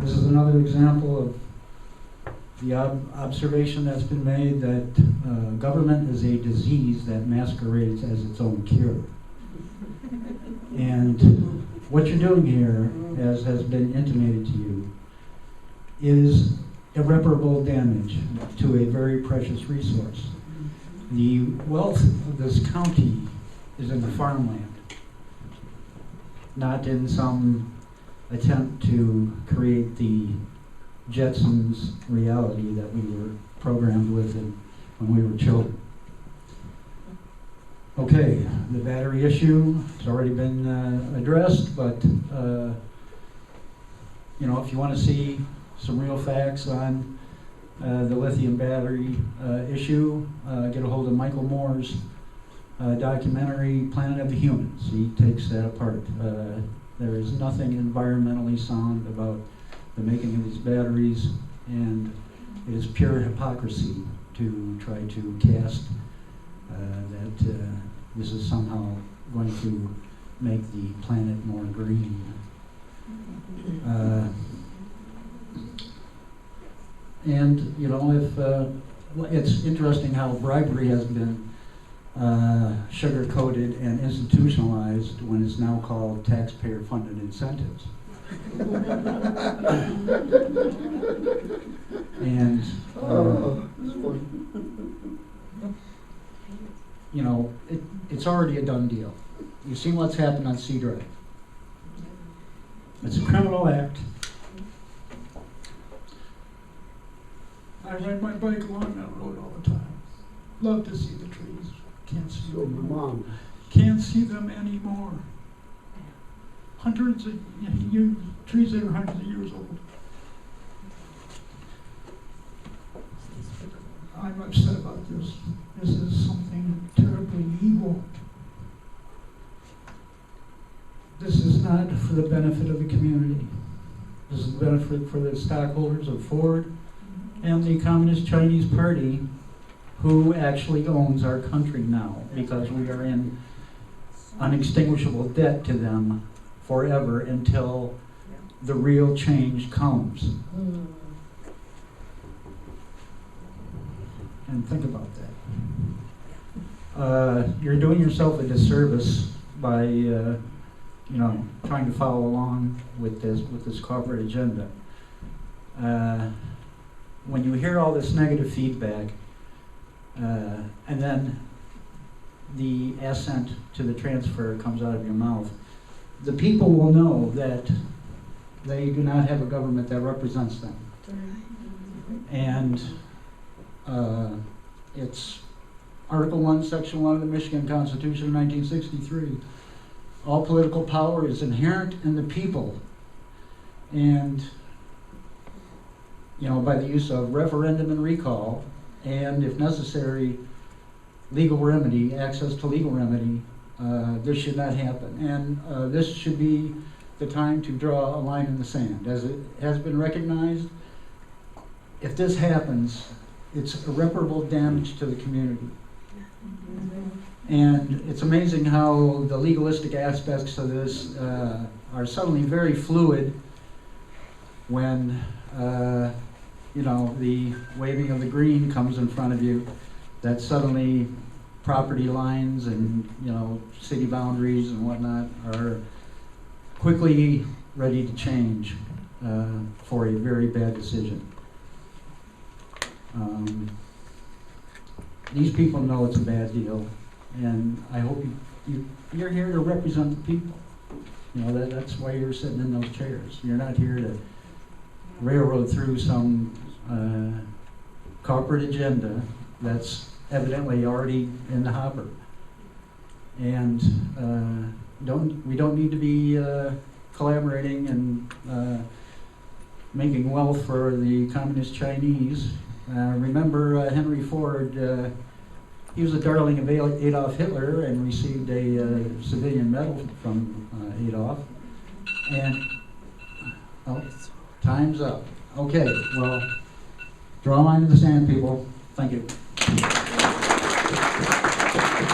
This is another example of the observation that's been made that government is a disease that masquerades as its own cure. And what you're doing here, as has been intimated to you, is irreparable damage to a very precious resource. The wealth of this county is in the farmland, not in some attempt to create the Jetsons reality that we were programmed with when we were children. Okay, the battery issue has already been addressed, but you know, if you want to see some real facts on the lithium battery issue, get a hold of Michael Moore's documentary, Planet of the Humans. He takes that apart. There is nothing environmentally sound about the making of these batteries, and it is pure hypocrisy to try to cast that this is somehow going to make the planet more green. And you know, if it's interesting how bribery has been sugar-coated and institutionalized when it's now called taxpayer-funded incentives. And you know, it's already a done deal. You've seen what's happened on C Drive. It's a criminal act. I ride my bike along that road all the time. Love to see the trees. Can't see them anymore. Can't see them anymore. Hundreds of years, trees that are hundreds of years old. I'm upset about this. This is something terribly evil. This is not for the benefit of the community. This is the benefit for the stockholders of Ford and the Communist Chinese Party, who actually owns our country now, because we are in unextinguishable debt to them forever until the real change comes. And think about that. You're doing yourself a disservice by you know, trying to follow along with this corporate agenda. When you hear all this negative feedback, and then the assent to the transfer comes out of your mouth, the people will know that they do not have a government that represents them. And it's Article 1, Section 1 of the Michigan Constitution of 1963. All political power is inherent in the people. And, you know, by the use of referendum and recall, and if necessary, legal remedy, access to legal remedy, this should not happen. And this should be the time to draw a line in the sand. As it has been recognized, if this happens, it's irreparable damage to the community. And it's amazing how the legalistic aspects of this are suddenly very fluid when you know, the waving of the green comes in front of you, that suddenly property lines and, you know, city boundaries and whatnot are quickly ready to change for a very bad decision. These people know it's a bad deal, and I hope you're here to represent the people. You know, that's why you're sitting in those chairs. You're not here to railroad through some corporate agenda that's evidently already in the hopper. And we don't need to be collaborating and making wealth for the Communist Chinese. Remember Henry Ford, he was a darling of Adolf Hitler and received a civilian medal from Adolf. And, oh, time's up. Okay, well, draw a line in the sand, people. Thank you.